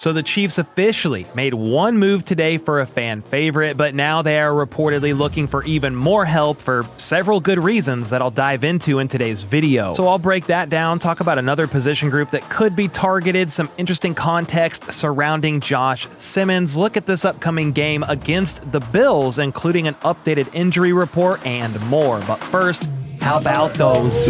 So the Chiefs officially made one move today for a fan favorite, but now they are reportedly looking for even more help for several good reasons that I'll dive into in today's video. So I'll break that down, talk about another position group that could be targeted, some interesting context surrounding Josh Simmons, look at this upcoming game against the Bills, including an updated injury report and more. But first, how about those?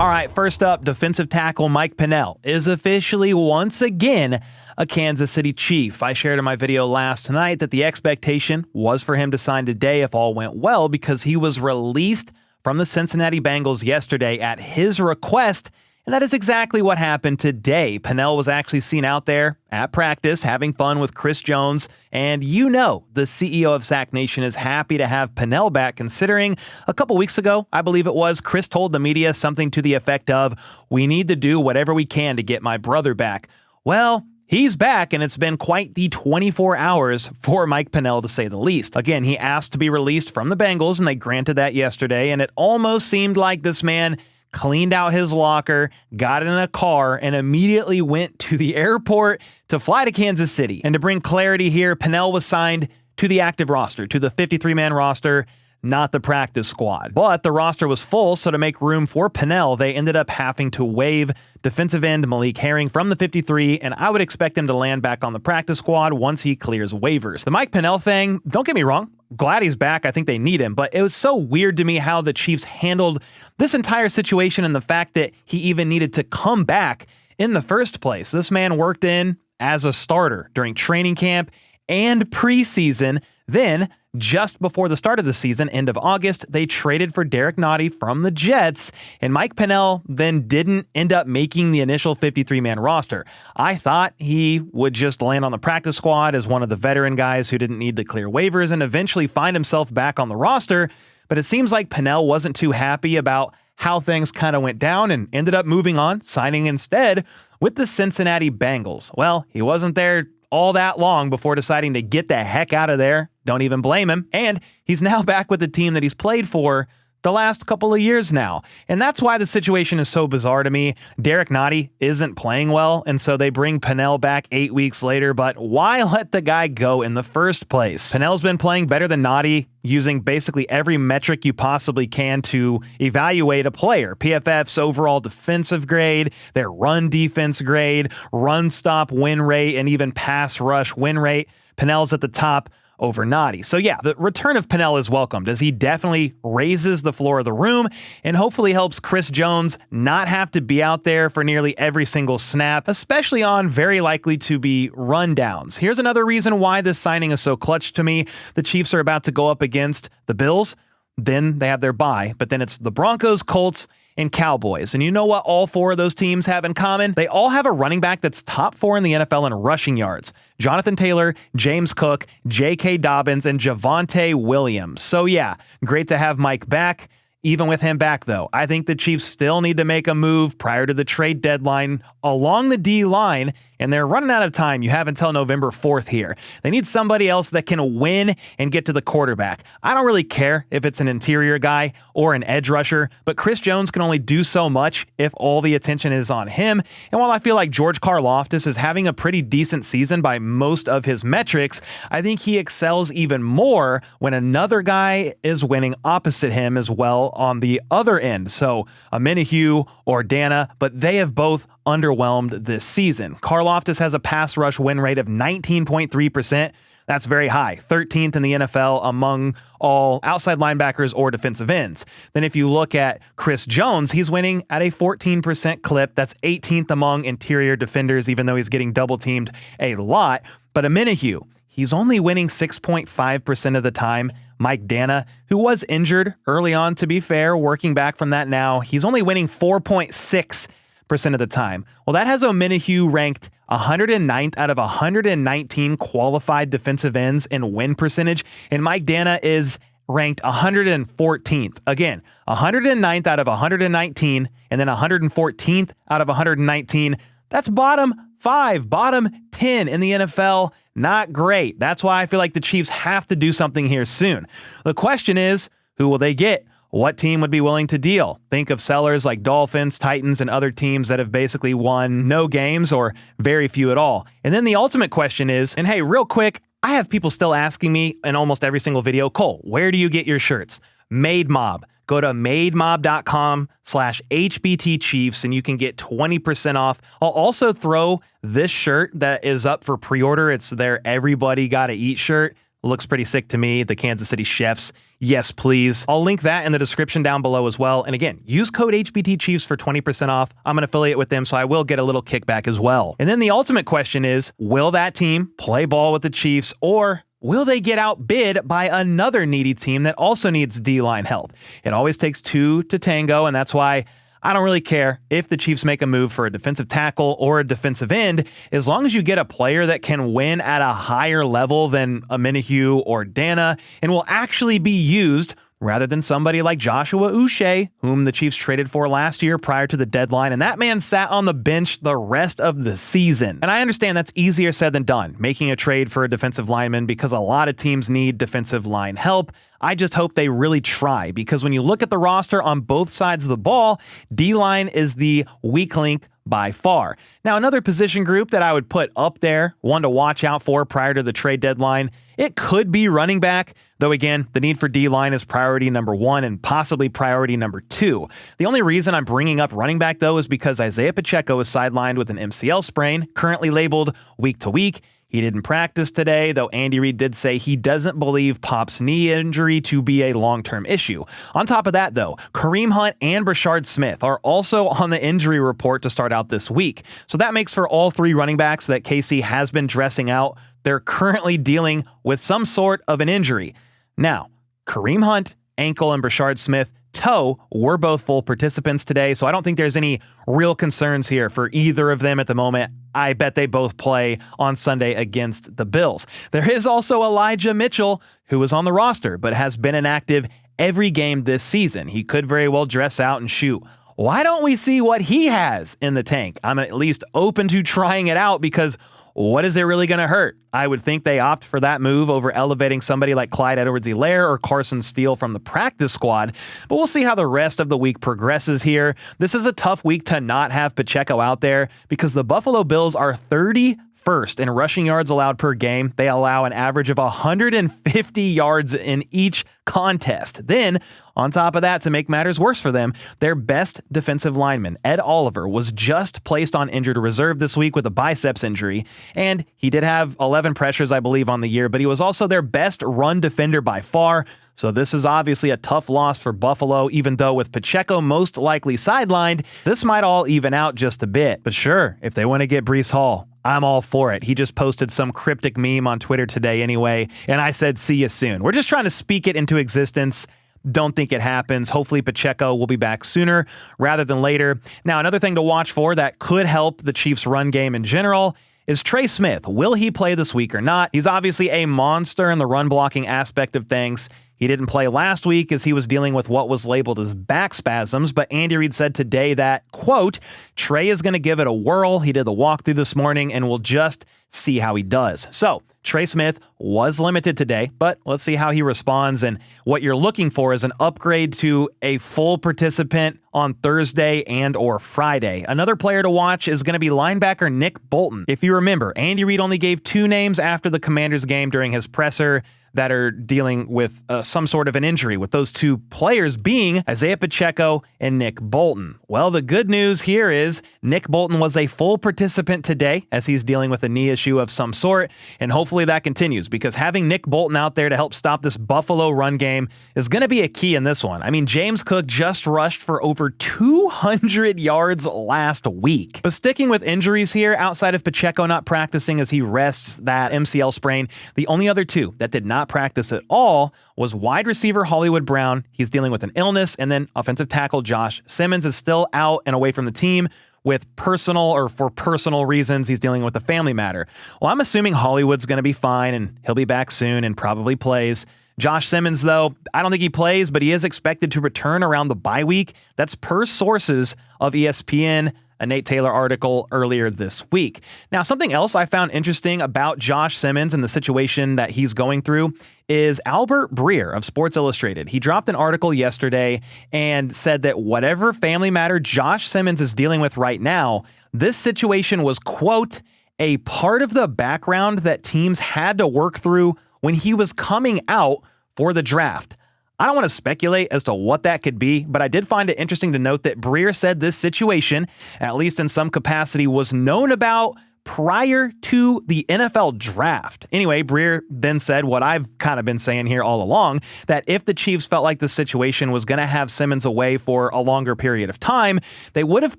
All right, first up, defensive tackle Mike Pennel is officially once again a Kansas City Chief. I shared in my video last night that the expectation was for him to sign today if all went well because he was released from the Cincinnati Bengals yesterday at his request, and that is exactly what happened today. Pennel was actually seen out there at practice having fun with Chris Jones, and the CEO of Sack Nation is happy to have Pennel back, considering a couple weeks ago, I believe it was, Chris told the media something to the effect of, "We need to do whatever we can to get my brother back." Well, he's back, and it's been quite the 24 hours for Mike Pennel, to say the least. Again, he asked to be released from the Bengals, and they granted that yesterday, and it almost seemed like this man cleaned out his locker, got in a car, and immediately went to the airport to fly to Kansas City. And to bring clarity here, Pennel was signed to the active roster, to the 53-man roster, not the practice squad. But the roster was full, so to make room for Pennel, they ended up having to waive defensive end Malik Herring from the 53, and I would expect him to land back on the practice squad once he clears waivers. The Mike Pennel thing, don't get me wrong, glad he's back. I think they need him, but it was so weird to me how the Chiefs handled this entire situation and the fact that he even needed to come back in the first place. This man worked in as a starter during training camp and preseason. Then, just before the start of the season, end of August, they traded for Derek Nottie from the Jets, and Mike Pennel then didn't end up making the initial 53-man roster. I thought he would just land on the practice squad as one of the veteran guys who didn't need to clear waivers and eventually find himself back on the roster, but it seems like Pennel wasn't too happy about how things kind of went down and ended up moving on, signing instead with the Cincinnati Bengals. Well, he wasn't there all that long before deciding to get the heck out of there. Don't even blame him. And he's now back with the team that he's played for the last couple of years now. And that's why the situation is so bizarre to me. Derek Nottie isn't playing well, and so they bring Pennel back 8 weeks later, but why let the guy go in the first place? Pennel's been playing better than Nottie, using basically every metric you possibly can to evaluate a player. PFF's overall defensive grade, their run defense grade, run stop win rate, and even pass rush win rate. Pennel's at the top over Nottie. So yeah, the return of Pennel is welcomed as he definitely raises the floor of the room and hopefully helps Chris Jones not have to be out there for nearly every single snap, especially on very likely to be rundowns. Here's another reason why this signing is so clutch to me. The Chiefs are about to go up against the Bills. Then they have their bye, but then it's the Broncos, Colts, and Cowboys. And you know what all four of those teams have in common? They all have a running back that's top 4 in the NFL in rushing yards. Jonathan Taylor, James Cook, J.K. Dobbins, and Javonte Williams. So yeah, great to have Mike back. Even with him back, though, I think the Chiefs still need to make a move prior to the trade deadline along the D-line, and they're running out of time. You have until November 4th here. They need somebody else that can win and get to the quarterback. I don't really care if it's an interior guy or an edge rusher, but Chris Jones can only do so much if all the attention is on him. And while I feel like George Karlaftis is having a pretty decent season by most of his metrics, I think he excels even more when another guy is winning opposite him as well on the other end. So Amenahue or Dana, but they have both underwhelmed this season. Karlaftis has a pass rush win rate of 19.3%. That's very high, 13th in the NFL among all outside linebackers or defensive ends. Then if you look at Chris Jones, he's winning at a 14% clip. That's 18th among interior defenders, even though he's getting double teamed a lot. But Amenahue, he's only winning 6.5% of the time. Mike Dana, who was injured early on, to be fair, working back from that now, he's only winning 4.6% of the time. Well, that has Amenahue ranked 109th out of 119 qualified defensive ends in win percentage, and Mike Dana is ranked 114th. Again, 109th out of 119, and then 114th out of 119. That's bottom 5, bottom 10 in the NFL. Not great. That's why I feel like the Chiefs have to do something here soon. The question is, who will they get? What team would be willing to deal? Think of sellers like Dolphins, Titans, and other teams that have basically won no games or very few at all. And then the ultimate question is, and hey, real quick, I have people still asking me in almost every single video, Cole, where do you get your shirts? Made Mob. Go to mademob.com/HBTChiefs and you can get 20% off. I'll also throw this shirt that is up for pre-order. It's their Everybody Gotta Eat shirt. Looks pretty sick to me. The Kansas City Chefs. Yes, please. I'll link that in the description down below as well. And again, use code HBTChiefs for 20% off. I'm an affiliate with them, so I will get a little kickback as well. And then the ultimate question is, will that team play ball with the Chiefs, or will they get outbid by another needy team that also needs D-line help? It always takes two to tango, and that's why I don't really care if the Chiefs make a move for a defensive tackle or a defensive end, as long as you get a player that can win at a higher level than a Minihue or Dana and will actually be used rather than somebody like Joshua Uche, whom the Chiefs traded for last year prior to the deadline, and that man sat on the bench the rest of the season. And I understand that's easier said than done, making a trade for a defensive lineman, because a lot of teams need defensive line help. I just hope they really try, because when you look at the roster on both sides of the ball, D-line is the weak link by far. Now, another position group that I would put up there, one to watch out for prior to the trade deadline, it could be running back, though again, the need for D-line is priority number 1 and possibly priority number 2. The only reason I'm bringing up running back, though, is because Isaiah Pacheco is sidelined with an MCL sprain, currently labeled week to week. He didn't practice today, though Andy Reid did say he doesn't believe Pop's knee injury to be a long-term issue. On top of that, though, Kareem Hunt and Brashard Smith are also on the injury report to start out this week. So that makes for all three running backs that KC has been dressing out, they're currently dealing with some sort of an injury. Now, Kareem Hunt, ankle, and Brashard Smith, toe, were both full participants today, so I don't think there's any real concerns here for either of them at the moment. I bet they both play on Sunday against the Bills. There is also Elijah Mitchell, who was on the roster, but has been inactive every game this season. He could very well dress out and shoot. Why don't we see what he has in the tank? I'm at least open to trying it out, because what is it really going to hurt? I would think they opt for that move over elevating somebody like Clyde Edwards-Helaire or Carson Steele from the practice squad, but we'll see how the rest of the week progresses here. This is a tough week to not have Pacheco out there, because the Buffalo Bills are 31st in rushing yards allowed per game. They allow an average of 150 yards in each contest. Then, on top of that, to make matters worse for them, their best defensive lineman, Ed Oliver, was just placed on injured reserve this week with a biceps injury, and he did have 11 pressures, I believe, on the year, but he was also their best run defender by far. So this is obviously a tough loss for Buffalo, even though with Pacheco most likely sidelined, this might all even out just a bit. But sure, if they want to get Breece Hall, I'm all for it. He just posted some cryptic meme on Twitter today anyway, and I said, see you soon. We're just trying to speak it into existence. Don't think it happens. Hopefully Pacheco will be back sooner rather than later. Now, another thing to watch for that could help the Chiefs' run game in general is Trey Smith. Will he play this week or not? He's obviously a monster in the run blocking aspect of things. He didn't play last week as he was dealing with what was labeled as back spasms, but Andy Reid said today that, quote, Trey is going to give it a whirl. He did the walkthrough this morning, and we'll just see how he does. So Trey Smith was limited today, but let's see how he responds. And what you're looking for is an upgrade to a full participant on Thursday and or Friday. Another player to watch is going to be linebacker Nick Bolton. If you remember, Andy Reid only gave 2 names after the Commanders game during his presser that are dealing with some sort of an injury, with those 2 players being Isaiah Pacheco and Nick Bolton. Well, the good news here is Nick Bolton was a full participant today as he's dealing with a knee issue of some sort, and hopefully that continues, because having Nick Bolton out there to help stop this Buffalo run game is going to be a key in this one. I mean, James Cook just rushed for over 200 yards last week. But sticking with injuries here, outside of Pacheco not practicing as he rests that MCL sprain, the only other 2 that did not practice at all was wide receiver Hollywood Brown. He's dealing with an illness, and then offensive tackle Josh Simmons is still out and away from the team with for personal reasons. He's dealing with a family matter. Well, I'm assuming Hollywood's going to be fine and he'll be back soon and probably plays. Josh Simmons, though, I don't think he plays, but he is expected to return around the bye week. That's per sources of ESPN, a Nate Taylor article earlier this week. Now, something else I found interesting about Josh Simmons and the situation that he's going through is Albert Breer of Sports Illustrated. He dropped an article yesterday and said that whatever family matter Josh Simmons is dealing with right now, this situation was, quote, a part of the background that teams had to work through when he was coming out for the draft. I don't want to speculate as to what that could be, but I did find it interesting to note that Breer said this situation, at least in some capacity, was known about prior to the NFL draft. Anyway, Breer then said what I've kind of been saying here all along, that if the Chiefs felt like the situation was going to have Simmons away for a longer period of time, they would have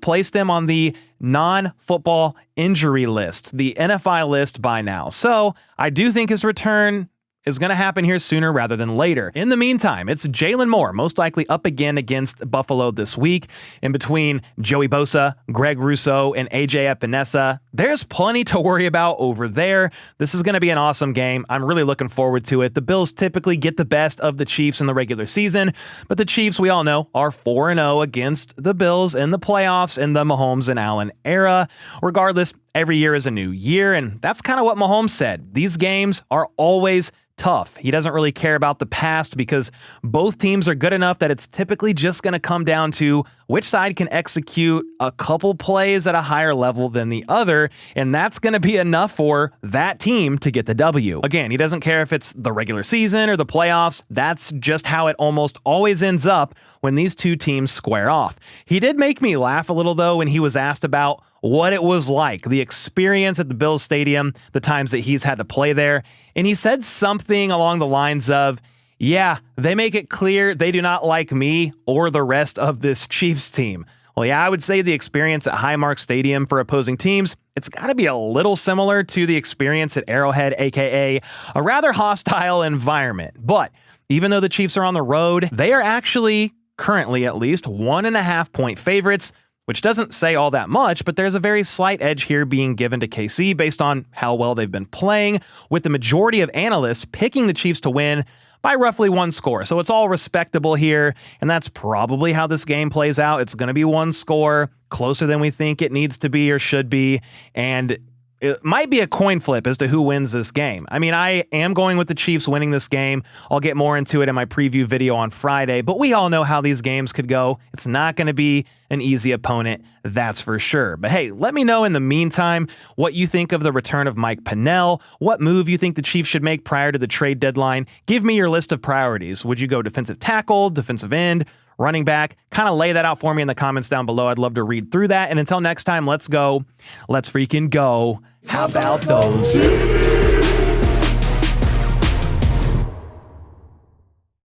placed him on the non-football injury list, the NFI list by now. So I do think his return is going to happen here sooner rather than later. In the meantime, it's Jalen Moore, most likely up again against Buffalo this week. In between Joey Bosa, Greg Rousseau, and AJ Epinesa, there's plenty to worry about over there. This is going to be an awesome game. I'm really looking forward to it. The Bills typically get the best of the Chiefs in the regular season, but the Chiefs, we all know, are 4-0 against the Bills in the playoffs in the Mahomes and Allen era. Regardless, every year is a new year, and that's kind of what Mahomes said. These games are always tough. He doesn't really care about the past because both teams are good enough that it's typically just going to come down to which side can execute a couple plays at a higher level than the other, and that's going to be enough for that team to get the W. Again, he doesn't care if it's the regular season or the playoffs. That's just how it almost always ends up when these two teams square off. He did make me laugh a little, though, when he was asked about what it was like, the experience at the Bills Stadium, the times that he's had to play there. And he said something along the lines of, yeah, they make it clear they do not like me or the rest of this Chiefs team. Well, yeah, I would say the experience at Highmark Stadium for opposing teams, it's got to be a little similar to the experience at Arrowhead, aka a rather hostile environment. But even though the Chiefs are on the road, they are actually, currently at least, 1.5-point favorites, which doesn't say all that much, but there's a very slight edge here being given to KC based on how well they've been playing, with the majority of analysts picking the Chiefs to win by roughly one score. So it's all respectable here, and that's probably how this game plays out. It's going to be one score, closer than we think it needs to be or should be, and it might be a coin flip as to who wins this game. I mean, I am going with the Chiefs winning this game. I'll get more into it in my preview video on Friday, but we all know how these games could go. It's not going to be an easy opponent, that's for sure. But hey, let me know in the meantime what you think of the return of Mike Pennel, what move you think the Chiefs should make prior to the trade deadline. Give me your list of priorities. Would you go defensive tackle, defensive end, running back? Kind of lay that out for me in the comments down below. I'd love to read through that. And until next time, let's go. Let's freaking go. How about those